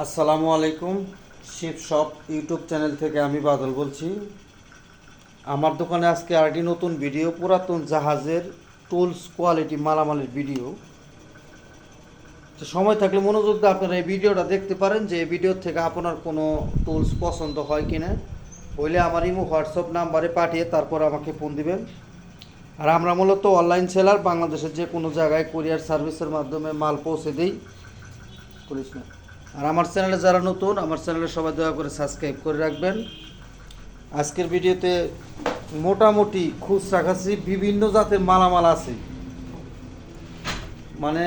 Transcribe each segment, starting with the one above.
আসসালামু আলাইকুম। Sheep shop YouTube channel থেকে আমি বাদল বলছি। আমার দোকানে আজকে আরেকটি নতুন ভিডিও, পুরাতন জাহাজের টুলস কোয়ালিটি মালামালের ভিডিও। তো সময় থাকলে মনোযোগ দিয়ে আপনারা এই ভিডিওটা দেখতে পারেন যে এই ভিডিও থেকে আপনার কোনো টুলস পছন্দ হয় কিনা। হইলে আমার ইমো হোয়াটসঅ্যাপ নাম্বারে পাঠিয়ে তারপর আমাকে ফোন দিবেন। আর আমরা মূলত অনলাইন সেলার, বাংলাদেশের যে কোনো জায়গায় কুরিয়ার সার্ভিসের মাধ্যমে মাল পৌঁছে দিই। করিস না। আর আমার চ্যানেলে যারা নতুন, আমার চ্যানেলে সবাই দয়া করে সাবস্ক্রাইব করে রাখবেন। আজকের ভিডিওতে মোটামুটি খুচরা খাসি বিভিন্ন জাতের মালামাল আছে, মানে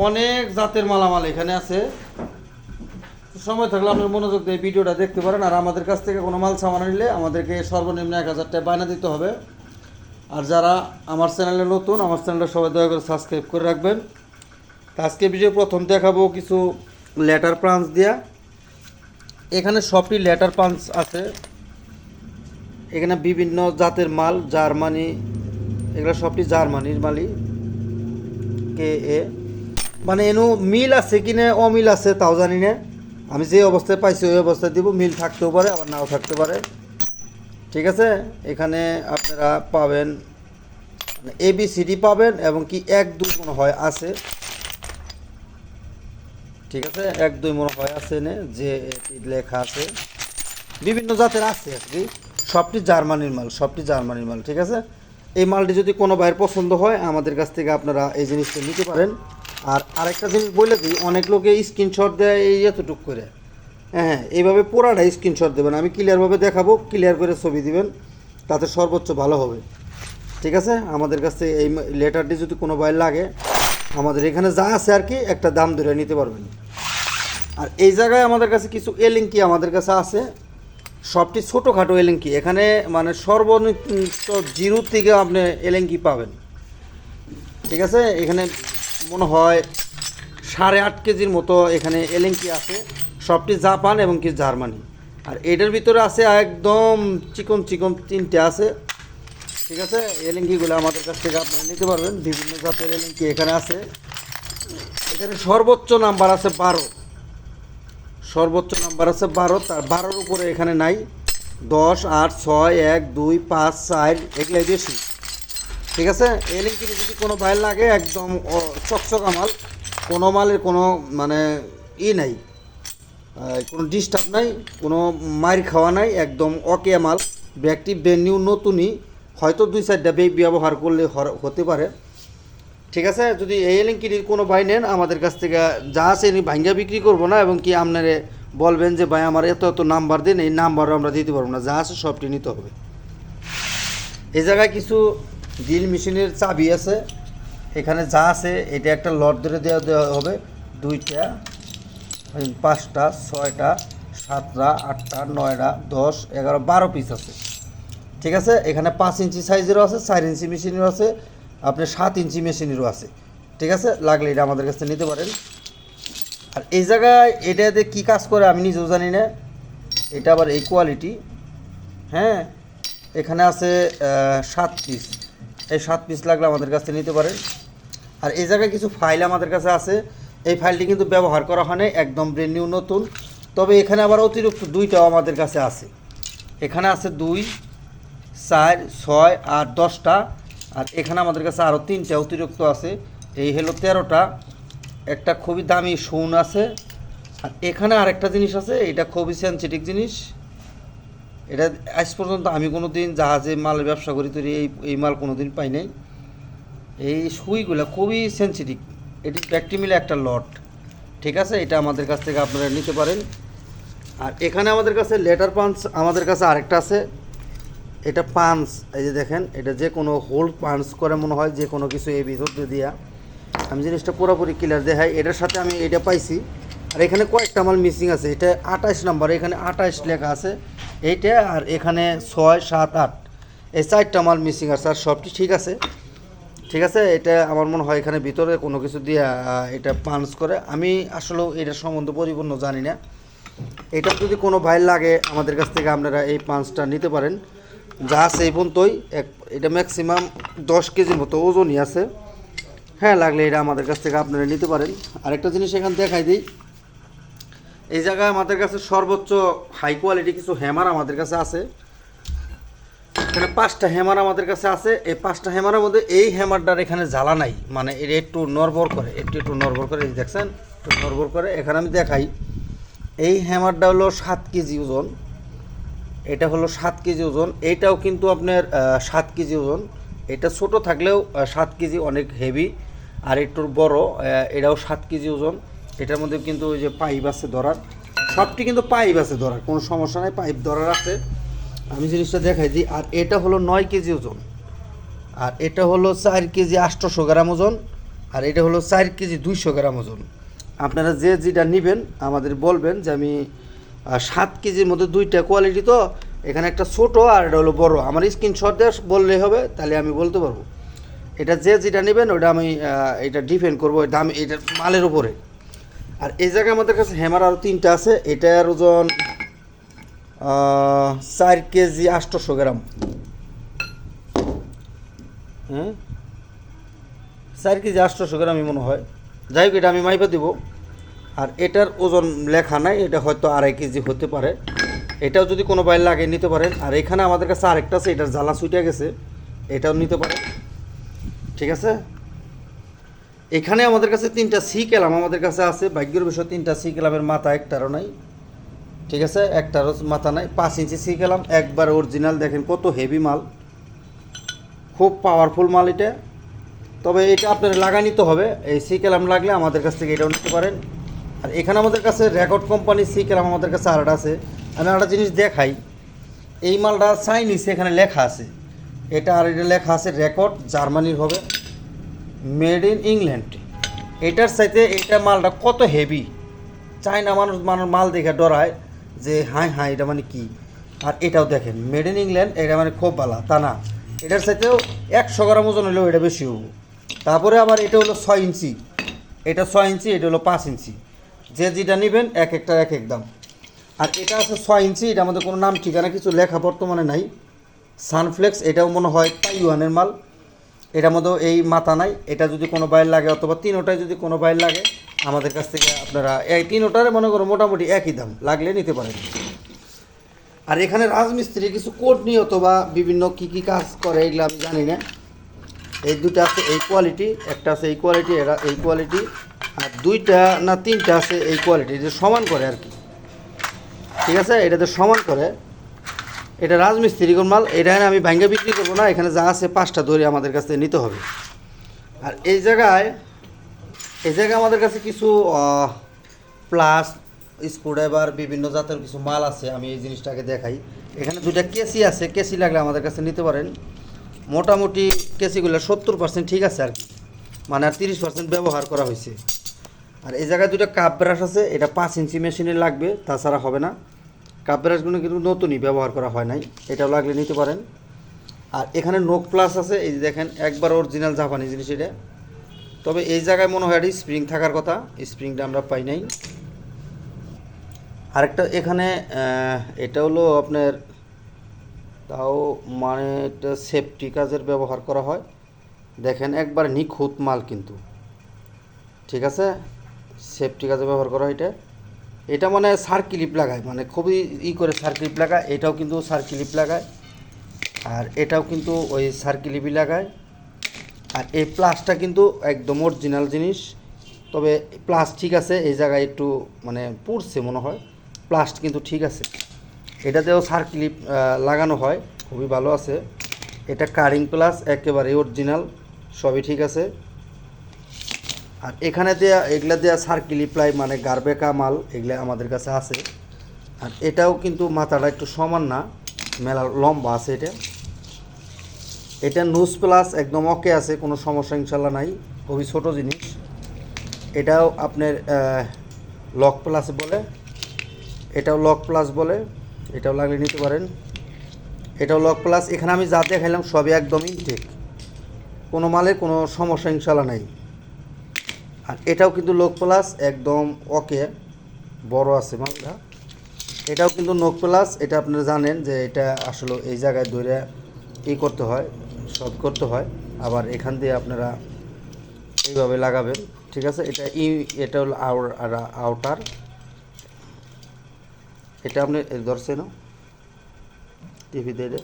অনেক জাতের মালামাল এখানে আছে। সময় থাকলে আপনার মনোযোগ দিয়ে ভিডিওটা দেখতে পারেন। আর আমাদের কাছ থেকে কোনো মাল সামান নিলে আমাদেরকে সর্বনিম্ন 1000 টাকা বায়না দিতে হবে। আর যারা আমার চ্যানেলে নতুন, আমার চ্যানেলটা সবাই দয়া করে সাবস্ক্রাইব করে রাখবেন। আজকে ভিডিও প্রথম দেখাবো কিছু লেটার পাঞ্চ দিয়া। এখানে সবটি লেটার পাঞ্চ আছে। এখানে বিভিন্ন জাতের মাল, জার্মানি, এগুলো সবটি জার্মানির মালই। কে এ মানে এনু মিল আছে কিনা অমিল আছে তাও জানি না। আমি যে অবস্থায় পাইছি ওই অবস্থায় দিব। মিল থাকতেও পারে, আবার নাও থাকতে পারে। ঠিক আছে, এখানে আপনারা পাবেন ABCD পাবেন, এবং কি 1 2 মনে হয় আছে। ঠিক আছে, 1 2 মনে হয় আছে নে যে লেখা আছে। বিভিন্ন জাতের আছে আর কি। সবটি জার্মানির মাল, সবটি জার্মানির মাল। ঠিক আছে, এই মালটি যদি কোনো ভাইয়ের পছন্দ হয় আমাদের কাছ থেকে আপনারা এই জিনিসটা নিতে পারেন। আর আরেকটা জিনিস বলে দিই, অনেক লোকে স্ক্রিনশট দেয় এই এতটুক করে। হ্যাঁ, এইভাবে পুরাটা স্ক্রিনশট দেবেন। আমি ক্লিয়ারভাবে দেখাবো, ক্লিয়ার করে ছবি দিবেন, তাতে সর্বোচ্চ ভালো হবে। ঠিক আছে, আমাদের কাছে এই লেটারটি যদি কোনো ভাইয়ের লাগে, আমাদের এখানে যা আছে আর কি একটা দাম ধরে নিতে পারবেন। আর এই জায়গায় আমাদের কাছে কিছু এলিঙ্কি আমাদের কাছে আছে, সবটি ছোটোখাটো এলিঙ্কি। এখানে মানে সর্বনিম্ন 0 থেকে আপনি এলিঙ্কি পাবেন। ঠিক আছে, এখানে মনে হয় 8.5 কেজির মতো এখানে এলিঙ্কি আছে। সবটি জাপান এবং কি জার্মানি। আর এটার ভিতরে আছে একদম চিকন চিকন 3টে আছে। ঠিক আছে, এলিঙ্কিগুলো আমাদের কাছ থেকে আপনারা নিতে পারবেন। বিভিন্ন জাতের এলিঙ্কি এখানে আছে। এখানে সর্বোচ্চ নাম্বার আছে 12, সর্বোচ্চ নাম্বার আছে 12। তার 12-র উপরে এখানে নাই। 10 8 6 1 2 5 4 এগুলাই বেশি। ঠিক আছে, এই লিঙ্কটি যদি কোনো ভাই লাগে, একদম চকচকা মাল, কোনো মালের কোনো মানে নাই, কোনো ডিস্টার্ব নাই, কোনো মার খাওয়া নাই, একদম ওকে মাল। ব্যাগটি ব্র্যান্ড নিউ, নতুনই, হয়তো 2-4টা ব্যাগ ব্যবহার করলে হতে পারে। ঠিক আছে, যদি এই এলিঙ্কিটির কোনো ভাই নেন আমাদের কাছ থেকে, যা আছে ভাঙ্গা বিক্রি করবো না, এবং কি আপনারে বলবেন যে ভাই আমার এত এত নাম্বার দিন, এই নাম্বারও আমরা দিতে পারবো না। যা আছে সবটি নিতে হবে। এই জায়গায় কিছু ড্রিল মেশিনের চাবি আছে। এখানে যা আছে এটা একটা লট ধরে দেওয়া হবে। 2টা 5টা 6টা 7টা 8টা 9টা 10 11 12 পিস আছে। ঠিক আছে, এখানে 5 ইঞ্চি সাইজেরও আছে, 4 ইঞ্চি মেশিনেরও আছে, আপনার 7 ইঞ্চি মেশিনেরও আছে। ঠিক আছে, লাগলে এটা আমাদের কাছে নিতে পারেন। আর এই জায়গায় এটাতে কী কাজ করে আমি নিজেও জানি না। এটা আবার এই কোয়ালিটি। হ্যাঁ, এখানে আছে 7 পিস। এই 7 পিস লাগলে আমাদের কাছে নিতে পারেন। আর এই জায়গায় কিছু ফাইল আমাদের কাছে আছে। এই ফাইলটি কিন্তু ব্যবহার করা হয় না, একদম ব্র্যান্ড নিউ, নতুন। তবে এখানে আবার অতিরিক্ত 2টাও আমাদের কাছে আছে। এখানে আছে 2 4 6 8 10টা। আর এখানে আমাদের কাছে আরও 3টা অতিরিক্ত আছে। এই হলো 13টা। একটা খুবই দামি শোন আছে। আর এখানে আরেকটা জিনিস আছে, এটা খুবই সেন্সিটিভ জিনিস। এটা আজ পর্যন্ত আমি কোনো দিন জাহাজে মালের ব্যবসা করি তৈরি এই মাল কোনো দিন পাই নাই। এই সুইগুলো খুবই সেন্সিটিভ। এটি ব্যাগটি মিলে একটা লট। ঠিক আছে, এটা আমাদের কাছ থেকে আপনারা নিতে পারেন। আর এখানে আমাদের কাছে লেটার পাঞ্চ আমাদের কাছে আরেকটা আছে। এটা পাঞ্চ, এই যে দেখেন, এটা যে কোনো হোল পাঞ্চ করে মনে হয়, যে কোনো কিছু এই ভিতর দিয়া। আমি জিনিসটা পুরোপুরি ক্লিয়ার দেখাই। এটার সাথে আমি এটা পাইছি। আর এখানে কয়েকটা মাল মিসিং আছে। এটা 28 নাম্বার, এখানে 28 লেখা আছে এইটা। আর এখানে 6 7 8 এই 4টা মাল মিসিং আছে। আর সবটি ঠিক আছে। ঠিক আছে, এটা আমার মনে হয় এখানে ভিতরে কোনো কিছু দিয়ে এটা পাঞ্চ করে। আমি আসলে এটার সম্বন্ধে পরিপূর্ণ জানি না। এটা যদি কোনো ভাই লাগে আমাদের কাছ থেকে আপনারা এই পাঞ্চটা নিতে পারেন। যা আছে এই পর্যন্তই। এটা ম্যাক্সিমাম 10 কেজির মতো ওজনই আছে। হ্যাঁ, লাগলে এটা আমাদের কাছ থেকে আপনারা নিতে পারেন। আরেকটা জিনিস এখানে দেখাই দিই, এই জায়গায় আমাদের কাছে সর্বোচ্চ হাই কোয়ালিটি কিছু হ্যামার আমাদের কাছে আছে। এখানে 5টা হ্যামার আমাদের কাছে আছে। এই 5টা হ্যামারের মধ্যে এই হ্যামারটার এখানে জ্বালা নাই, মানে এর একটু নড়বড় করে, একটু নড়বড় করে, এই দেখছেন একটু নড়বড় করে। এখানে আমি দেখাই, এই হ্যামারটা হলো 7 কেজি ওজন, এটা হলো 7 কেজি ওজন। এইটাও কিন্তু আপনার 7 কেজি ওজন। এটা ছোট থাকলেও 7 কেজি, অনেক হেভি। আর একটু বড়, এটাও 7 কেজি ওজন। এটার মধ্যে কিন্তু ওই যে পাইপ আছে ধরার, সবটি কিন্তু পাইপ আছে ধরার, কোনো সমস্যা নাই, পাইপ ধরার আছে। আমি জিনিসটা দেখাই দিই। আর এটা হলো 9 কেজি ওজন, আর এটা হলো 4 কেজি 800 গ্রাম ওজন, আর এটা হলো 4 কেজি 200 গ্রাম ওজন। আপনারা যে যেটা নেবেন আমাদের বলবেন যে আমি 7 কেজির মধ্যে 2টা কোয়ালিটি, তো এখানে একটা ছোটো আর এটা হলো বড়। আমার স্ক্রিনশট দিয়ে বললেই হবে, তাহলে আমি বলতে পারবো। এটা যে যেটা নেবেন ওটা আমি এটা ডিপেন্ড করবো দাম, এটার মালের উপরে। আর এই জায়গায় আমাদের কাছে হ্যামার আরও 3টা আছে। এটার ওজন 4 কেজি 800 গ্রাম। হ্যাঁ, 4 কেজি 800 গ্রামই মনে হয়। যাই হোক, এটা আমি মাইপা দিব। আর এটার ওজন লেখা নাই, এটা হয়তো 2.5 কেজি হতে পারে। এটাও যদি কোনো বাইর লাগে নিতে পারেন। আর এখানে আমাদের কাছে আরেকটা আছে, এটার জ্বালা ছুটে গেছে, এটাও নিতে পারেন। ঠিক আছে, এখানে আমাদের কাছে 3টা সি ক্যালাম আমাদের কাছে আছে। ভাগ্যের বিষয় 3টা সি ক্যালামের মাথা একটারও নাই। ঠিক আছে, একটারও মাথা নাই। 5 ইঞ্চি সি ক্যালাম, একবার অরিজিনাল। দেখেন কত হেভি মাল, খুব পাওয়ারফুল মাল এটা। তবে এটা আপনার লাগা নিতে হবে। এই সি ক্যালাম লাগলে আমাদের কাছ থেকে এটাও নিতে পারেন। আর এখানে আমাদের কাছে রেকর্ড কোম্পানির সি ক্যালাম আমাদের কাছে আরেকটা আছে। আমি একটা জিনিস দেখাই, এই মালটা চাইনিজ, এখানে লেখা আছে এটা, আর এটা লেখা আছে রেকর্ড, জার্মানির হবে, মেড ইন ইংল্যান্ড। এটার সাথে এটা মালটা কত হেভি, চায়না মানুষ মাল দেখে ডরায় যে হাই হাই এটা মানে কি। আর এটাও দেখেন মেড ইন ইংল্যান্ড, এটা মানে খুব ভালো তা না, এটার সাথেও 100 গ্রাম ওজন হলেও এটা বেশি হবো। তারপরে আবার এটা হলো 6 ইঞ্চি, এটা 6 ইঞ্চি, এটা হলো 5 ইঞ্চি। যে যেটা নেবেন এক একটা এক এক দাম। আর এটা আছে 6 ইঞ্চি, এটা আমাদের কোনো নাম ঠিকানা কিছু লেখা বর্তমানে নাই। সানফ্লেক্স, এটাও মনে হয় তাইওয়ানের মাল। এটার মধ্যেও এই মাথা নাই। এটা যদি কোনো বাইর লাগে, অথবা 3টায় যদি কোনো বাইর লাগে, আমাদের কাছ থেকে আপনারা এই 3টারে মনে করো মোটামুটি একই দাম, লাগলে নিতে পারেন। আর এখানে রাজমিস্ত্রি কিছু কোড নিয়ে অথবা বিভিন্ন কী কী কাজ করে এগুলো আমি জানি না। এই দুটো আছে এই কোয়ালিটি, একটা আছে এই কোয়ালিটি, এরা এই কোয়ালিটি, আর 2টা না 3টা আছে এই কোয়ালিটি, এটা সমান করে আর কি। ঠিক আছে, এটাতে সমান করে। এটা রাজমিস্ত্রির মাল, এটা আমি ভাঙ্গা বিক্রি করবো না। এখানে যা আছে 5টা ধরে আমাদের কাছ থেকে নিতে হবে। আর এই জায়গায় আমাদের কাছে কিছু প্লাস, স্ক্রুড্রাইভার, বিভিন্ন জাতের কিছু মাল আছে। আমি এই জিনিসটাকে দেখাই। এখানে 2টা কেসি আছে, কেসি লাগলে আমাদের কাছে নিতে পারেন। মোটামুটি কেসিগুলো 70% ঠিক আছে আর কি, মানে আর 30% ব্যবহার করা হয়েছে। আর এই জায়গায় 2টা কাপ ব্রাশ আছে, এটা 5 ইঞ্চি মেশিনে লাগবে, তাছাড়া হবে না। কাপ ব্রাশগুলো কিন্তু নতুনই, ব্যবহার করা হয় নাই, এটাও লাগলে নিতে পারেন। আর এখানে নোক প্লাস আছে, এই যে দেখেন একবার অরিজিনাল জাপানি জিনিস এটা। তবে এই জায়গায় মনে হয় স্প্রিং থাকার কথা, স্প্রিংটা আমরা পাই নাই। আরেকটা এখানে এটা হলো আপনার, তাও মানে এটা সেফটি কাজের ব্যবহার করা হয়। দেখেন একবার নিখুঁত মাল কিন্তু, ঠিক আছে, সেফটি কাজে ব্যবহার করা হয় এটা। এটা মানে সার্কিলিপ লাগায়, মানে খুবই করে সার্কিলিপ লাগায়। এটাও কিন্তু সার্কিলিপ লাগায়, আর এটাও কিন্তু ওই সার্কিলিপই লাগায়। আর এই প্লাসটা কিন্তু একদম অরিজিনাল জিনিস। তবে প্লাস ঠিক আছে, এই জায়গায় একটু মানে পুড়ছে মনে হয়, প্লাস কিন্তু ঠিক আছে। এটাতেও সার্কিলিপ লাগানো হয়, খুবই ভালো আছে। এটা কারিং প্লাস, একেবারে অরিজিনাল, সবই ঠিক আছে। আর এখানে দেয়া এগুলা দেয়া সার্কিলি প্লাই, মানে গার্বেকা মাল, এগুলা আমাদের কাছে আছে। আর এটাও কিন্তু মাথাটা একটু সমান না, মেলা লম্বা আছে এটা। এটা নুজ প্লাস একদম ওকে আছে, কোনো সমস্যা ইনশাল্লাহ নাই, খুবই ছোটো জিনিস। এটাও আপনার লক প্লাস বলে, এটাও লক প্লাস বলে, এটাও লাগলে নিতে পারেন। এটাও লক প্লাস। এখানে আমি যা দেখাইলাম সবই একদম ইনটেক, কোনো মালের কোনো সমস্যা ইনশাল্লাহ নাই। আর এটাও কিন্তু লোক প্লাস, একদম ওকে, বড় আছে মালটা। এটাও কিন্তু নোক প্লাস। এটা আপনারা জানেন যে এটা আসলে এই জায়গায় ধরে করতে হয়, সব করতে হয়। আবার এখান দিয়ে আপনারা এইভাবে লাগাবেন, ঠিক আছে। এটা হলো আউটার, এটা আপনি ধরছেন টিভিতে এটা,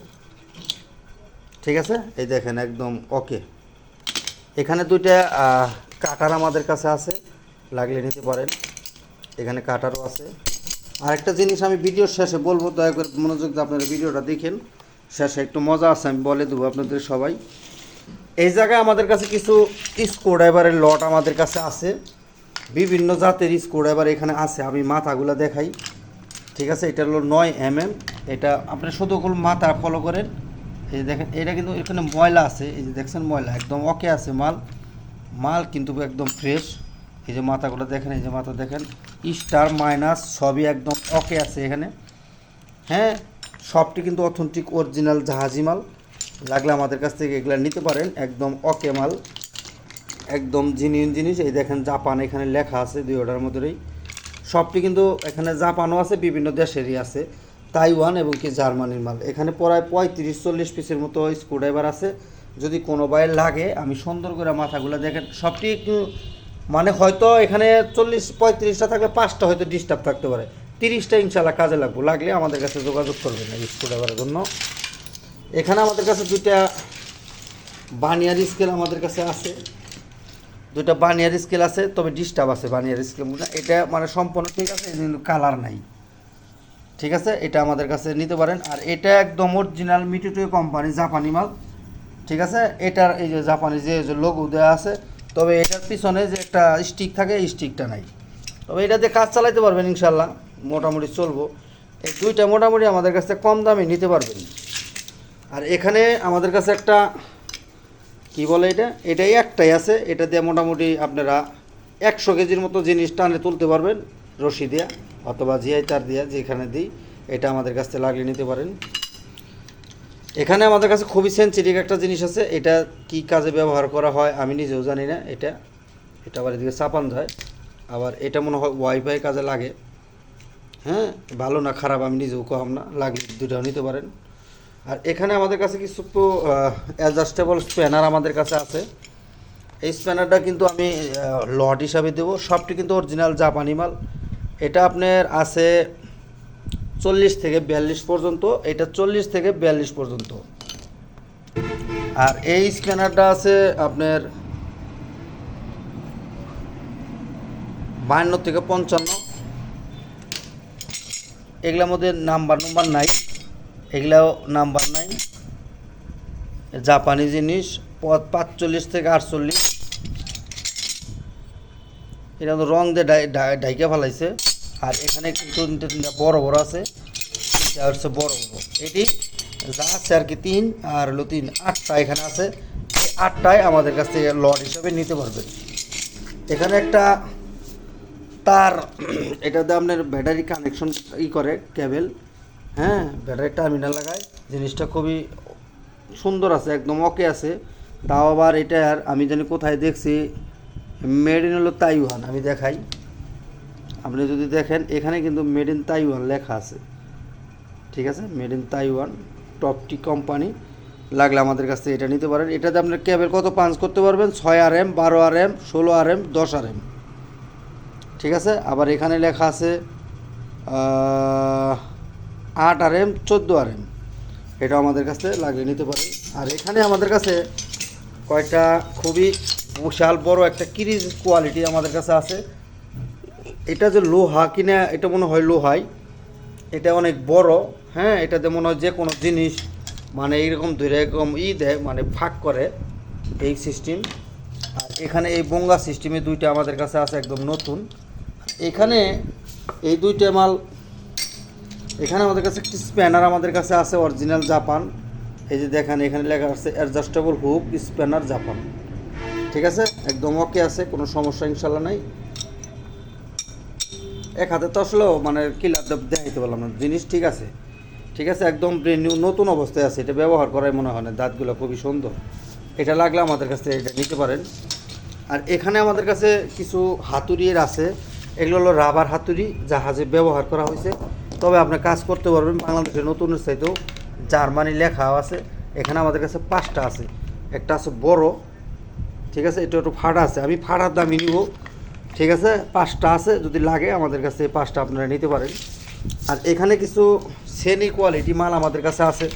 ঠিক আছে। এই দেখেন একদম ওকে। এখানে দুইটা কাটার আমাদের কাছে আছে, লাগলে নিতে পারেন। এখানে কাটারও আছে। আরেকটা জিনিস আমি ভিডিওর শেষে বলবো, দয়া করে মনোযোগ দিয়ে আপনারা ভিডিওটা দেখেন, শেষে একটু মজা আছে, আমি বলে দেবো আপনাদের সবাই। এই জায়গায় আমাদের কাছে কিছু স্ক্রুড্রাইভারের লট আমাদের কাছে আছে, বিভিন্ন জাতের স্ক্রুড্রাইভার এখানে আছে। আমি মাথাগুলো দেখাই, ঠিক আছে। এটা হলো 9 mm। এটা আপনি শুধু মাথা ফলো করেন। এই যে দেখেন, এটা কিন্তু এখানে ময়লা আছে, এই যে দেখছেন ময়লা, একদম ওকে আছে মাল কিন্তু একদম ফ্রেশ। এই যে মাথাগুলো দেখেন, এই যে মাথা দেখেন, স্টার মাইনাস সবই একদম ওকে আছে এখানে। হ্যাঁ, সবটি কিন্তু অথেন্টিক অরিজিনাল জাহাজি মাল। লাগলে আমাদের কাছ থেকে এগুলো নিতে পারেন, একদম ওকে মাল, একদম জিনিয়ন জিনিস। এই দেখেন জাপান এখানে লেখা আছে দুইটার মধ্যেই। সবটি কিন্তু এখানে জাপানও আছে, বিভিন্ন দেশেরই আছে, তাইওয়ান এবং কি জার্মানির মাল। এখানে প্রায় 35-40 পিসের মতো স্ক্রুড্রাইভার আছে। যদি কোনো বাইর লাগে, আমি সুন্দর করে মাথাগুলো দেখেন, সবটি একটু মানে হয়তো এখানে 40-35টা থাকলে 5টা হয়তো ডিস্টার্ব থাকতে পারে, 30টা ইনশাল্লাহ কাজে লাগবে। লাগলে আমাদের কাছে যোগাযোগ করবেন এই স্ক্রুড্রাইভারের জন্য। এখানে আমাদের কাছে দুইটা বানিয়ার স্কেল আমাদের কাছে আছে, দুইটা বানিয়ার স্কেল আছে, তবে ডিস্টার্ব আছে বানিয়ার স্কেল। এটা মানে সম্পূর্ণ ঠিক আছে, কিন্তু কালার নাই, ঠিক আছে। এটা আমাদের কাছে নিতে পারেন। আর এটা একদম অরিজিনাল মিটোটো কোম্পানি, জাপানি মাল, ঠিক আছে। এটার এই যে জাপানি যে লোগো দেওয়া আছে, তবে এটার পিছনে যে একটা স্টিক থাকে, এই স্টিকটা নাই। তবে এটা দিয়ে কাজ চালাইতে পারবেন ইনশাল্লাহ, মোটামুটি চলবো। এই দুইটা মোটামুটি আমাদের কাছে কম দামে নিতে পারবেন। আর এখানে আমাদের কাছে একটা কি বলে, এটাই একটাই আছে। এটা দিয়ে মোটামুটি আপনারা 100 কেজির মতো জিনিস টানে তুলতে পারবেন, রশি দিয়া অথবা জিআই তার দিয়া, যেখানে দিই। এটা আমাদের কাছ থেকে লাগিয়ে নিতে পারেন। এখানে আমাদের কাছে খুবই সেন্সিটিভ একটা জিনিস আছে, এটা কি কাজে ব্যবহার করা হয় আমি নিজেও জানি না। এটা আবার এদিকে চাপান যায়, আবার এটা মনে হয় ওয়াইফাই কাজে লাগে। হ্যাঁ, ভালো না খারাপ আমি নিজেও কম না, লাগলে দুটাও নিতে পারেন। আর এখানে আমাদের কাছে কিছু অ্যাডজাস্টেবল স্প্যানার আমাদের কাছে আছে। এই স্প্যানারটা কিন্তু আমি লট হিসাবে দেবো, সবটি কিন্তু অরিজিনাল জাপানি মাল। এটা আপনার আছে 40 থেকে 42 পর্যন্ত, এটা 40 থেকে 42 পর্যন্ত। আর এই স্প্যানারটা আছে আপনার 52 থেকে 55। এগুলোর মধ্যে নাম্বার নাই, এগুলাও নাম্বার নাই, জাপানি জিনিস। 45 থেকে 48, এটা তো রং দিয়ে ঢাইকা ফেলাইছে। আর এখানে কিন্তু তিনটা বড় বড় আছে, তিনটা হচ্ছে বড় বড়। এটি যা আছে আর কি 3 আর হলো 3, 8টা এখানে আছে। এই 8টায় আমাদের কাছ থেকে লট হিসাবে নিতে পারবেন। এখানে একটা তার, এটাতে আপনার ব্যাটারি কানেকশন করে কেবল, হ্যাঁ, ব্যাটারি টার্মিনাল লাগায়। জিনিসটা খুবই সুন্দর আছে, একদম ওকে আছে। তাও আবার এটার আমি জানি কোথায় দেখছি, মেড ইন হলো তাইওয়ান। আমি দেখাই, আপনি যদি দেখেন এখানে কিন্তু মেড ইন তাইওয়ান লেখা আছে, ঠিক আছে। মেড ইন তাইওয়ান, টপটি কোম্পানি। লাগলে আমাদের কাছ থেকে এটা নিতে পারেন। এটাতে আপনার কেবল কত পাঞ্চ করতে পারবেন, 6 RM, 12 RM, 16 RM, 10 RM, ঠিক আছে। আবার এখানে লেখা আছে 8 RM, 14 RM। এটা আমাদের কাছে লাগলে নিতে পারেন। আর এখানে আমাদের কাছে কয়েকটা খুবই বিশাল বড় একটা কিরিজ কোয়ালিটি আমাদের কাছে আছে। এটা যে লোহা কিনা, এটা মনে হয় লোহাই, এটা অনেক বড়। হ্যাঁ, এটাতে মনে হয় যে কোনো জিনিস মানে এইরকম ধরে এরকম দেয়, মানে ফাঁক করে এই সিস্টেম। আর এখানে এই বঙ্গা সিস্টেমে দুইটা আমাদের কাছে আছে, একদম নতুন। এখানে এই দুইটা মাল, এখানে আমাদের কাছে একটি স্প্যানার আমাদের কাছে আছে অরিজিনাল জাপান। এই যে দেখেন এখানে লেখা আছে অ্যাডজাস্টেবল হুক স্প্যানার জাপান, ঠিক আছে। একদম ওকে আছে, কোনো সমস্যা ইনশাল্লাহ নাই। এক হাতে তো আসলেও মানে কিলার দেখাইতে পারলাম না, জিনিস ঠিক আছে, ঠিক আছে, একদম ব্র্যান্ড নিউ নতুন অবস্থায় আছে। এটা ব্যবহার করাই মনে হয় না, দাঁতগুলো খুবই সুন্দর। এটা লাগলে আমাদের কাছে এটা নিতে পারেন। আর এখানে আমাদের কাছে কিছু হাতুড়ির আছে, এগুলো হলো রাবার হাতুড়ি, জাহাজে ব্যবহার করা হয়েছে। তবে আপনি কাজ করতে পারবেন বাংলাদেশের নতুনের চাইতেও, জার্মানি লেখাও আছে। এখানে আমাদের কাছে 5টা আছে, একটা আছে বড়, ঠিক আছে, এটা একটু ফাটা আছে, আমি ফাটার দামই নিব, ঠিক আছে। 5টা আছে, যদি লাগে আমাদের কাছে 5টা আপনারা নিতে পারেন। আর এখানে কিছু সেমি কোয়ালিটি মাল আমাদের কাছে আছে,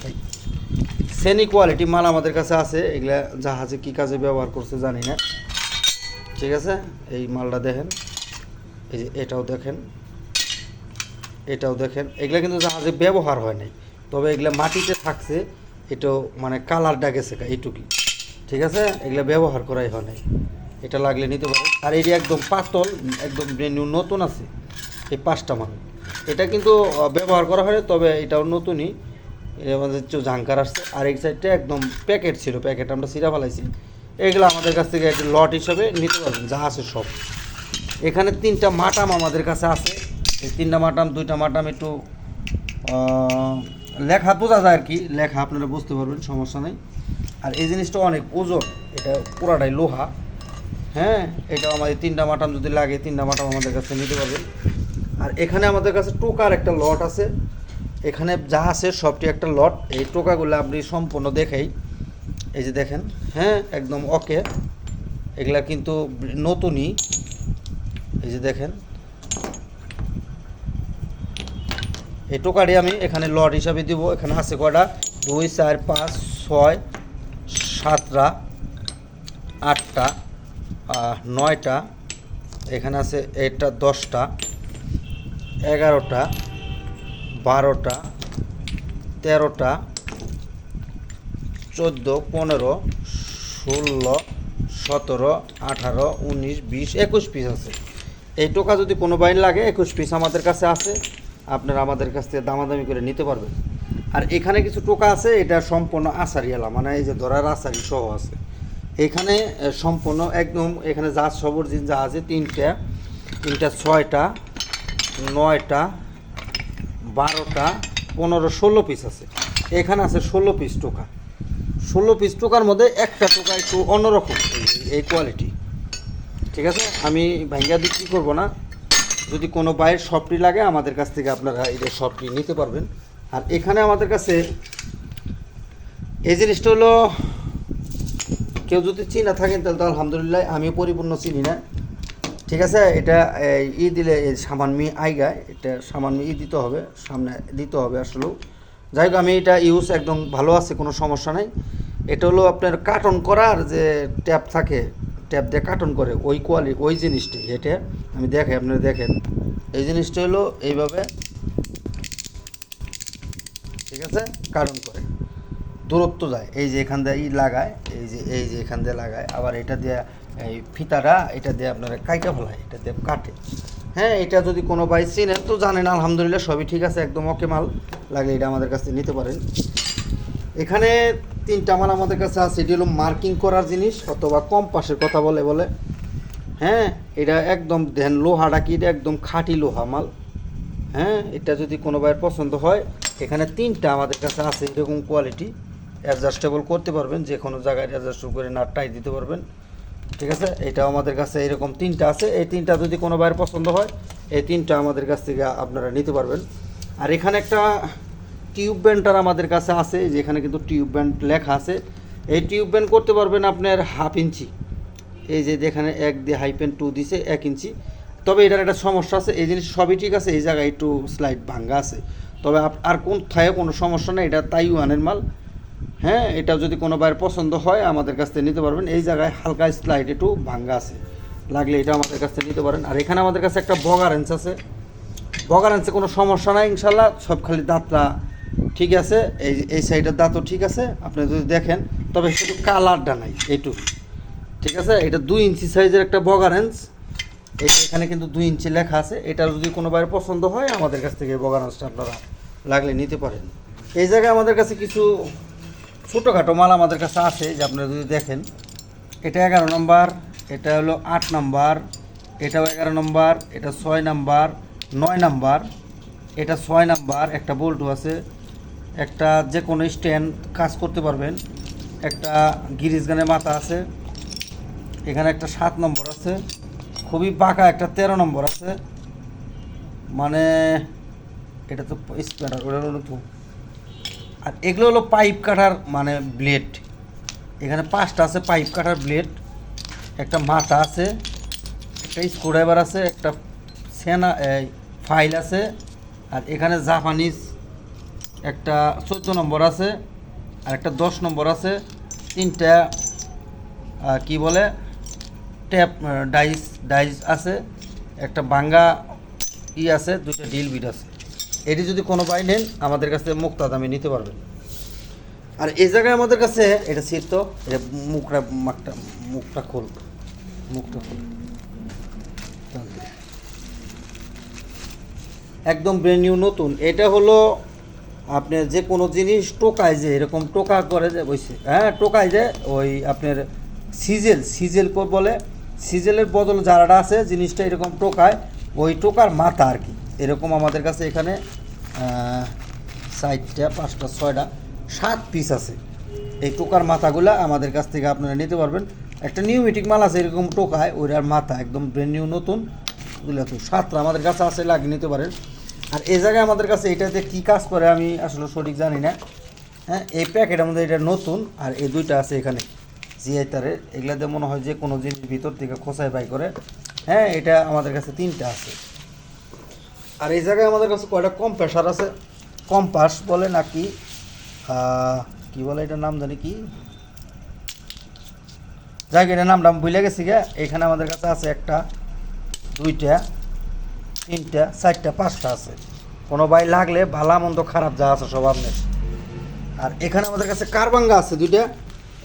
সেমি কোয়ালিটি মাল আমাদের কাছে আছে। এগুলা জাহাজে কী কাজে ব্যবহার করছে জানি না, ঠিক আছে। এই মালটা দেখেন, এই যে এটাও দেখেন, এটাও দেখেন। এগুলা কিন্তু জাহাজে ব্যবহার হয় নাই, তবে এগুলা মাটিতে থাকছে, এটাও মানে কালারটা গেছে এইটুকুই, ঠিক আছে। এগুলা ব্যবহার করাই হয় নাই, এটা লাগলে নিতে পারে। আর এটি একদম পাতল, একদম ব্র্যান্ড নিউ নতুন আছে এই 5টা মাল। এটা কিন্তু ব্যবহার করা হয়, তবে এটাও নতুনই, এর আমাদের একটু ঝাঙ্কার আসছে। আর এই সাইডটা একদম প্যাকেট ছিল, প্যাকেট আমরা সিরা ফেলাইছি। এগুলো আমাদের কাছ থেকে একটা লট হিসাবে নিতে পারবেন, যা আছে সব। এখানে 3টা মাটাম আমাদের কাছে আছে। এই 3টা মাটাম, 2টা মাটাম একটু লেখা বোঝা যায় আর কি, লেখা আপনারা বুঝতে পারবেন, সমস্যা নেই। আর এই জিনিসটা অনেক ওজন, এটা পুরাটাই লোহা। হ্যাঁ, এটা আমাদের 3টা মাটাম যদি লাগে, 3টা মাটাম আমাদের কাছে নিতে পারবেন। আর এখানে আমাদের কাছে টোকার একটা লট আছে, এখানে যা আছে সবটি একটা লট। এই টোকাগুলো আপনি সম্পূর্ণ দেখেই, এই যে দেখেন, হ্যাঁ একদম ওকে। এগুলা কিন্তু নতুনই, এই যে দেখেন। এই টোকাটি আমি এখানে লট হিসাবে দিব। এখানে আছে কয়টা, 2 4 5 6 7টা 8টা 9টা, এখানে আছে এটা 10টা 11টা 12টা 13টা 14 15 16 17 18 19 20 21 পিস আছে। এই টোকা যদি কোনো বাইন লাগে 21 পিস আমাদের কাছে আছে, আপনারা আমাদের কাছ থেকে দামাদামি করে নিতে পারবেন। আর এখানে কিছু টোকা আছে, এটা সম্পূর্ণ আসারিয়ালা, মানে এই যে ধরার আসারি সহ আছে এখানে সম্পূর্ণ একদম। এখানে জাহাজ সবর জিন জাহাজে 3টা 6টা 9টা 12টা 15 16 পিস আছে। এখানে আছে 16 পিস টোকা। 16 পিস টোকার মধ্যে একটা টোকা একটু অন্যরকম, এই কোয়ালিটি, ঠিক আছে। আমি ভাঙ্গা বিক্রি করবো না, যদি কোনো বাইরের শপটি লাগে আমাদের কাছ থেকে আপনারা এই শপটি নিতে পারবেন। আর এখানে আমাদের কাছে এই জিনিসটা হলো, কেউ যদি চিনা থাকেন তাহলে তো আলহামদুলিল্লাহ, আমি পরিপূর্ণ চিনি না, ঠিক আছে। এটা দিলে সামান্য আইগায়, এটা সামান্য দিতে হবে, সামনে দিতে হবে আসলেও। যাই হোক, আমি এটা ইউজ একদম ভালো আছে, কোনো সমস্যা নেই। এটা হলো আপনার কার্টন করার যে ট্যাপ থাকে, ট্যাপ দিয়ে কার্টন করে ওই কোয়ালিটি, ওই জিনিসটি। এটা আমি দেখাই, আপনারা দেখেন। এই জিনিসটা হলো এইভাবে, ঠিক আছে, কার্টন করে দূরত্ব যায়। এই যে এখান দিয়ে লাগায়, এই যে এখান দিয়ে লাগায়, আবার এটা দিয়ে এই ফিতাটা এটা দিয়ে আপনারা কাইটা ফেলায়, এটা দিয়ে কাটে। হ্যাঁ, এটা যদি কোনো ভাই চিনেন তো জানেন, আলহামদুলিল্লাহ সবই ঠিক আছে, একদম ওকে মাল। লাগে এটা আমাদের কাছে নিতে পারেন। এখানে 3টা মাল আমাদের কাছে আছে। এটি হলো মার্কিং করার জিনিস, অথবা কম্পাসের কথা বলে। হ্যাঁ, এটা একদম ধ্যান লোহাটা কি, এটা একদম খাঁটি লোহা মাল। হ্যাঁ, এটা যদি কোনো ভাইয়ের পছন্দ হয়, এখানে 3টা আমাদের কাছে আছে এরকম কোয়ালিটি। অ্যাডজাস্টেবল করতে পারবেন, যে কোনো জায়গায় অ্যাডজাস্ট করে নাটটাই দিতে পারবেন, ঠিক আছে। এটাও আমাদের কাছে এরকম 3টা আছে। এই 3টা যদি কোনো ভাইয়ের পছন্দ হয়, এই 3টা আমাদের কাছ থেকে আপনারা নিতে পারবেন। আর এখানে একটা টিউব ব্যান্ডটার আমাদের কাছে আছে, যেখানে কিন্তু টিউব ব্যান্ড লেখা আছে। এই টিউব ব্যান্ড করতে পারবেন আপনার 1/2 ইঞ্চি, এই যে যেখানে 1 দিয়ে -2 দিছে 1 ইঞ্চি। তবে এটার একটা সমস্যা আছে, এই জিনিস সবই ঠিক আছে, এই জায়গায় একটু স্লাইড ভাঙ্গা আছে। তবে আর কোন থায় কোনো সমস্যা নেই, এটা তাইওয়ানের মাল। হ্যাঁ, এটা যদি কোনো বাইরের পছন্দ হয় আমাদের কাছ থেকে নিতে পারবেন। এই জায়গায় হালকা স্লাইড একটু ভাঙ্গা আছে, লাগলে এটা আমাদের কাছ থেকে নিতে পারেন। আর এখানে আমাদের কাছে একটা বগার রেঞ্চ আছে, বগার রেঞ্চে কোনো সমস্যা নাই ইনশাল্লাহ, সব খালি দাঁতটা ঠিক আছে। এই সাইডের দাঁতও ঠিক আছে, আপনি যদি দেখেন, তবে শুধু কালারটা নাই এইটুকু, ঠিক আছে। এটা 2 ইঞ্চি সাইজের একটা বগার রেঞ্চ, এখানে কিন্তু 2 ইঞ্চি লেখা আছে। এটা যদি কোনো বাইরে পছন্দ হয় আমাদের কাছ থেকে বগার রেঞ্চটা আপনারা লাগলে নিতে পারেন। এই জায়গায় আমাদের কাছে কিছু ছোটোখাটো মাল আমাদের কাছে আছে, যে আপনারা যদি দেখেন, এটা 11 নম্বর, এটা হলো 8 নম্বর, এটাও 11 নম্বর, এটা 6 নম্বর, 9 নম্বর, এটা 6 নম্বর। একটা বল্টু আছে, একটা যে কোনো স্ট্যান্ড কাজ করতে পারবেন, একটা গিরিজ গানের মাথা আছে, এখানে একটা 7 নম্বর আছে, খুবই বাঁকা একটা 13 নম্বর আছে, মানে এটা তো স্প্যানার, ওটা হলো তো। আর এগুলো হলো পাইপ কাটার মানে ব্লেড, এখানে 5টা আছে পাইপ কাটার ব্লেড, একটা মাথা আছে, একটা স্ক্রুড্রাইভার আছে, একটা সেনা ফাইল আছে, আর এখানে জাপানিজ একটা 14 নম্বর আছে, আর একটা 10 নম্বর আছে, তিনটা কি বলে ট্যাপ ডাইস ডাইস আছে, একটা বাঙ্গা আছে, দুইটা ডিল বিট আছে। এটি যদি কোনো ভাই নেন আমাদের কাছে মুক্তা দামে নিতে পারবেন। আর এই জায়গায় আমাদের কাছে এটা ছিট, এটা মুখটা খোল, একদম ব্র্যান্ড নিউ নতুন। এটা হলো আপনার যে কোনো জিনিস টোকায় যে এরকম টোকা করে যে বসে, হ্যাঁ টোকায় যে ওই আপনার সিজেল বলে, সিজেলের বদল যারাটা আছে জিনিসটা এরকম টোকায়, ওই টোকার মাথা আর কি। এরকম আমাদের কাছে এখানে 4টা 5টা 6টা 7 পিস আছে। এই টোকার মাথাগুলো আমাদের কাছ থেকে আপনারা নিতে পারবেন। একটা নিউমেটিক মাল আছে এরকম টোকায়, ওইটার মাথা একদম ব্র্যান্ড নিউ নতুন, বুঝলে তো 7টা আমাদের কাছে আছে, লাগিয়ে নিতে পারেন। আর এই জায়গায় আমাদের কাছে এটাতে কী কাজ করে আমি আসলে সঠিক জানি না। হ্যাঁ, এই প্যাকেটের মধ্যে এটা নতুন, আর এই দুইটা আছে এখানে জিআই তারের, এগুলাতে মনে হয় যে কোনো জিনিস ভিতর থেকে খোসাই বাই করে। হ্যাঁ, এটা আমাদের কাছে 3টা আছে। আর এই জায়গায় আমাদের কাছে কয়টা কম্প্রেসার আছে, কম্পাস বলে নাকি কি বলে এটার নাম জানি কি, যাই এটার নামটা আমি ভুলে গেছি গে। এখানে আমাদের কাছে আছে 1টা 2টা 3টা 4টা 5টা আছে। কোনো ভাই লাগলে ভালো মন্দ খারাপ যা আছে সব আপনার। আর এখানে আমাদের কাছে কারবাঙ্গা আছে 2টা,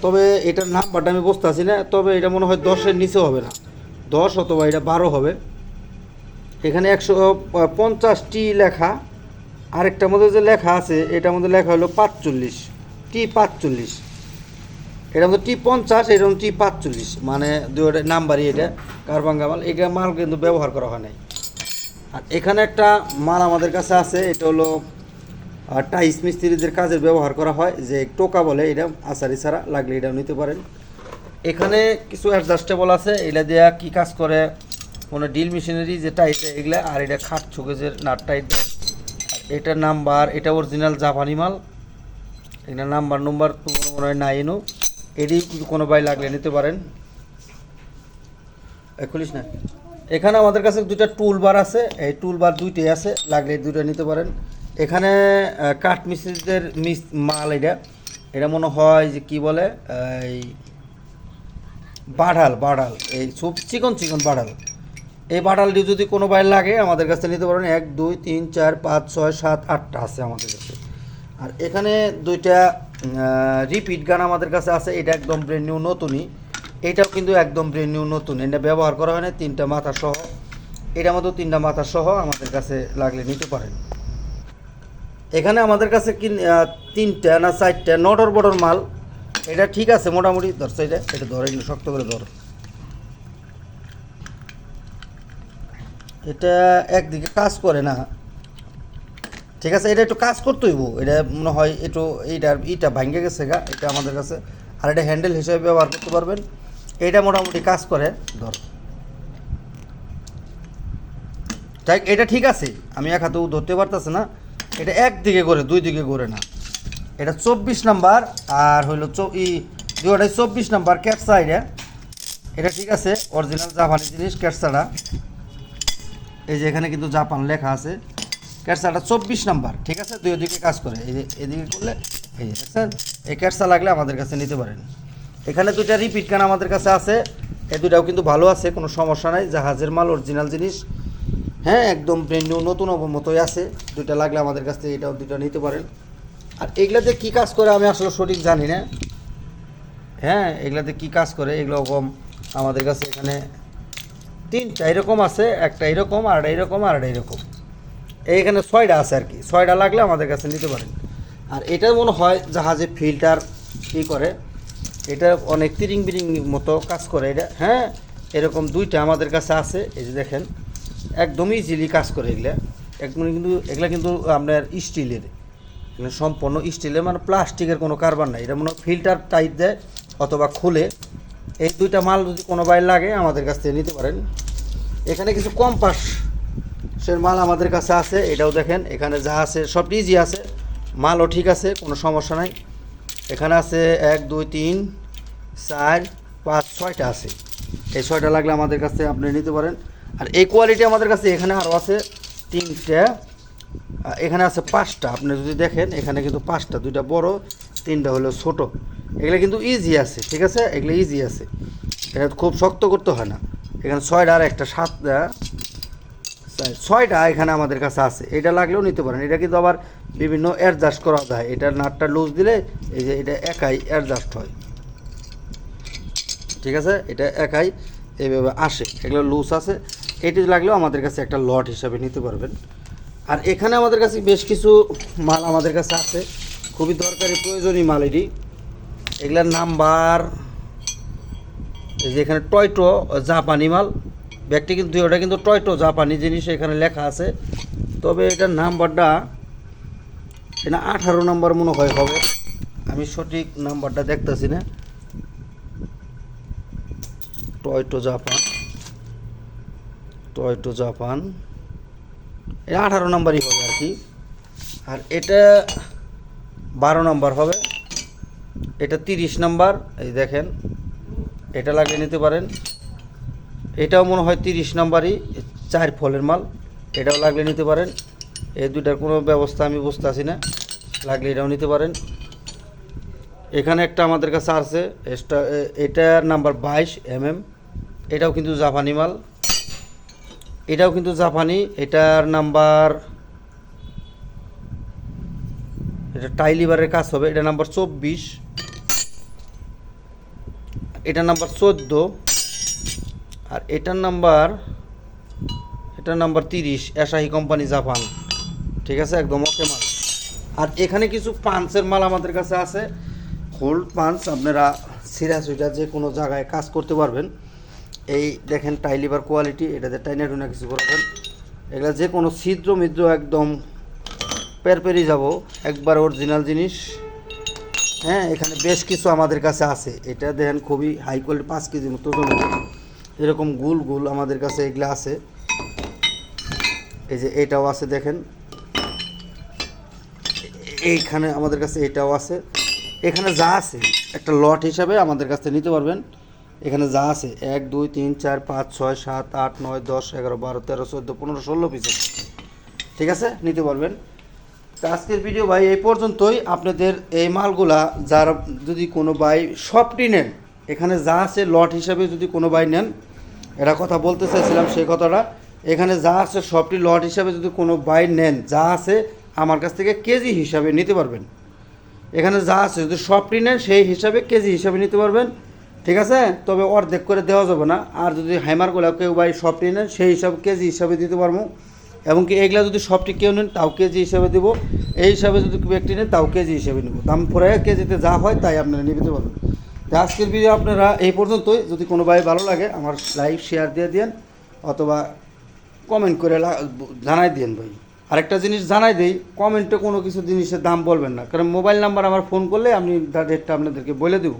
তবে এটার নাম্বারটা আমি বুঝতে পারছি না, তবে এটা মনে হয় 10-এর নিচে হবে না, 10 অথবা এটা 12 হবে। এখানে 150টি লেখা, আরেকটার মধ্যে যে লেখা আছে এটার মধ্যে লেখা হলো 45 T45, এটার মধ্যে T50, এটার মধ্যে T45, মানে দুইটা নাম্বারই। এটা কারবাঙ্গা মাল, এটা মাল কিন্তু ব্যবহার করা হয় নাই। আর এখানে একটা মাল আমাদের কাছে আছে, এটা হলো টাইস মিস্ত্রিদের কাজের ব্যবহার করা হয়, যে টোকা বলে, এটা আচারি ছাড়া লাগলে এটাও নিতে পারেন। এখানে কিছু অ্যাডজাস্টেবল আছে, এটা দেওয়া কী কাজ করে, কোনো ডিল মেশিনারি যে টাইট দেয় এগুলো, আর এটা খাট শোকেজের নাট টাইট দেয়। আর এটা নাম্বার, এটা অরিজিনাল জাপানি মাল, এটা নাম্বার তো মনে হয় নাই এনো, এটি কোনো ভাই লাগলে নিতে পারেন। খুলিস না। এখানে আমাদের কাছে 2টা টুল বার আছে, এই টুল বার 2টাই আছে, লাগলে 2টা নিতে পারেন। এখানে কাঠ মিস্ত্রিদের মাল, এটা মনে হয় যে কি বলে এই বাড়াল, এই সব চিকন বাড়াল। এই বাড়ালটি যদি কোনো ভাই লাগে আমাদের কাছে নিতে পারেন। 1 2 3 4 5 6 7 8টা আছে আমাদের কাছে। আর এখানে 2টা রিপিট গান আমাদের কাছে আছে, এটা একদম ব্র্যান্ড নিউ নতুনই, এটাও কিন্তু একদম ব্র্যান্ড নিউ নতুন, এটা ব্যবহার করা হয় না, 3টা মাথা সহ, এটার মধ্যে 3টা মাথা সহ আমাদের কাছে লাগলে নিতে পারেন। এখানে আমাদের কাছে 3টা না 4টা নটর বড়র মাল, এটা ঠিক আছে মোটামুটি ধরছে, এটা ধরে শক্ত করে ধর। এটা একদিকে কাজ করে না, ঠিক আছে, এটা একটু কাজ করতে হইব, এটা মনে হয় একটু এইটা ভাঙ্গে গেছে গা, এটা আমাদের কাছে। আর এটা হ্যান্ডেল হিসেবে ব্যবহার করতে পারবেন, এটা মোটামুটি কাজ করে ধর। তাই এটা ঠিক আছে, আমি এক হাতেও ধরতে পারতেছে না, এটা একদিকে করে, 2 দিকে করে না। এটা 24 নাম্বার, আর হইলো দুটাই 24 নাম্বার ক্যাটসা। এটা ঠিক আছে, অরিজিনাল জাপানি জিনিস ক্যাটসাটা, এই যে এখানে কিন্তু জাপান লেখা আছে। ক্যাটসাটা 24 নাম্বার, ঠিক আছে, 2 দিকে কাজ করে। এই যে এদিকে করলে এই যে দেখছেন, এই ক্যাটসা লাগলে আমাদের কাছে নিতে পারেন। এখানে 2টা রিপিট কান আমাদের কাছে আছে, এই 2টাও কিন্তু ভালো আছে, কোনো সমস্যা নাই, জাহাজের মাল, অরিজিনাল জিনিস। হ্যাঁ, একদম ব্র্যান্ড নিউ নতুন মতোই আছে। 2টা লাগলে আমাদের কাছ থেকে এটাও 2টা নিতে পারেন। আর এগুলাতে কী কাজ করে আমি আসলে সঠিক জানি না। হ্যাঁ, এগুলাতে কী কাজ করে এগুলো আমাদের কাছে এখানে 3টা এরকম আছে, একটা এরকম, আর এরকম, আর এরকম, এইখানে 6টা আছে আর কি। 6টা লাগলে আমাদের কাছে নিতে পারেন। আর এটা মনে হয় জাহাজে ফিল্টার কী করে, এটা অনেক তিরিং বিরিং মতো কাজ করে এটা। হ্যাঁ, এরকম 2টা আমাদের কাছে আছে, এই যে দেখেন, একদমই ইজিলি কাজ করে এগুলা, একদম কিন্তু এগুলা কিন্তু আপনার স্টিলের, এগুলো সম্পূর্ণ স্টিলের, মানে প্লাস্টিকের কোনো কারবার নাই। এটা মনে হয় ফিল্টার টাইট দেয় অথবা খুলে। এই 2টা মাল যদি কোনো ভাই লাগে আমাদের কাছ থেকে নিতে পারেন। এখানে কিছু কম্পাসের মাল আমাদের কাছে আছে, এটাও দেখেন, এখানে যা আছে সব ইজি আছে, মালও ঠিক আছে, কোনো সমস্যা নাই। এখানে আছে 1 2 3 4 5 6টা আছে, এই 6টা লাগলে আমাদের কাছে আপনি নিতে পারেন। আর এই কোয়ালিটি আমাদের কাছে এখানে আরও আছে 3টা এখানে আছে 5টা, আপনি যদি দেখেন এখানে কিন্তু 5টা, 2টা বড়, 3টা হলো ছোট। এগুলো কিন্তু ইজি আছে, ঠিক আছে, এগুলো ইজি আছে, এটা খুব শক্ত করতে হয় না। এখানে 6টা আর একটা 7টা, 6টা এখানে আমাদের কাছে আছে, এটা লাগলেও নিতে পারেন। এটা কিন্তু আবার বিভিন্ন অ্যাডজাস্ট করা যায়, এটা নাটটা লুজ দিলে এই যে এটা একাই অ্যাডজাস্ট হয়, ঠিক আছে, এটা একাই এইভাবে আসে, এগুলো লুজ আছে। এটি লাগলেও আমাদের কাছে একটা লট হিসাবে নিতে পারবেন। আর এখানে আমাদের কাছে বেশ কিছু মাল আমাদের কাছে আছে, খুবই দরকারি প্রয়োজনীয় মাল এটি। এগুলার নাম্বার এই যে এখানে টয়টো জাপানি মাল, ব্যাগটি কিন্তু ওটা কিন্তু টয়টো জাপানি জিনিস এখানে লেখা আছে, তবে এটার নাম্বারটা এটা 18 নম্বর মনে হয় হবে, আমি সঠিক নাম্বারটা দেখতেছি না। টয়টো জাপান, টয়টো জাপান, এটা 18 নম্বরই হবে আর কি। আর এটা 12 নম্বর হবে, এটা 30 নম্বর, এই দেখেন এটা লাগিয়ে নিতে পারেন। এটাও মনে হয় 30 নম্বরই, 4 ফলের মাল, এটাও লাগলে নিতে পারেন। এই দুইটার কোনো ব্যবস্থা আমি বুঝতে পারছি না, লাগলে এটাও নিতে পারেন। এখানে একটা আমাদের কাছে আছে, এটার নাম্বার 22 এটাও কিন্তু জাপানি মাল, এটাও কিন্তু জাপানি, এটার নাম্বার, এটা টাইলিভারের কাজ হবে, এটা নাম্বার 24, এটা নাম্বার 14, আর এটার নাম্বার 30, এসাহি কোম্পানি জাপান, ঠিক আছে, একদম ওকে মাল। আর এখানে কিছু পাঞ্চের মাল আমাদের কাছে আছে, হোল্ড পাঞ্চ, আপনারা সিরা সুইটা যে কোনো জায়গায় কাজ করতে পারবেন। এই দেখেন টাইলিভার কোয়ালিটি, এটাতে টাইনা টুনা কিছু করবেন, এগুলা যে কোনো ছিদ্র মিদ্র একদম পেরপেরি যাব, একবার অরিজিনাল জিনিস। হ্যাঁ, এখানে বেশ কিছু আমাদের কাছে আছে, এটা দেখেন খুবই হাই কোয়ালিটি, 5 কেজি মতো এরকম গুল গুল আমাদের কাছে এগুলো আছে। এই যে এটাও আছে দেখেন, এইখানে আমাদের কাছে এটাও আছে। এখানে যা আছে একটা লট হিসাবে আমাদের কাছ থেকে নিতে পারবেন। এখানে যা আছে 1 2 3 4 5 6 7 8 9 10 11 12 13 14 15 16 পিস, ঠিক আছে, নিতে পারবেন। তো আজকের ভিডিও ভাই এই পর্যন্তই। আপনাদের এই মালগুলা যারা যদি কোনো ভাই সবটি নেন, এখানে যা আছে লট হিসাবে যদি কোনো ভাই নেন, এটা কথা বলতে চাইছিলাম সেই কথাটা, এখানে যা আছে সবটি লট হিসাবে যদি কোনো ভাই নেন, যা আছে আমার কাছ থেকে কেজি হিসাবে নিতে পারবেন। এখানে যা আছে যদি সবটি নেন সেই হিসাবে কেজি হিসাবে নিতে পারবেন, ঠিক আছে, তবে অর্ধেক করে দেওয়া যাবে না। আর যদি হ্যামারগুলো কেউ ভাই সবটি নেন সেই হিসাবে কেজি হিসাবে দিতে পারবো, এবং কি এগুলা যদি সবটি কেউ নেন তাও কেজি হিসাবে দেবো, এই হিসাবে যদি ব্যক্তি নেন তাও কেজি হিসাবে নেবো, দাম পরে কেজিতে যা হয় তাই আপনারা নিয়ে দিতে পারবেন। তো আজকের ভিডিও আপনারা এই পর্যন্তই। যদি কোনো ভাই ভালো লাগে আমার লাইক শেয়ার দিয়ে দিন, অথবা কমেন্ট করে জানাই দিন ভাই। আরেকটা জিনিস জানাই দিই, কমেন্টে কোনো কিছু জিনিসের দাম বলবেন না, কারণ মোবাইল নাম্বার আমার ফোন করলে আমি তার রেটটা আপনাদেরকে বলে দেবো।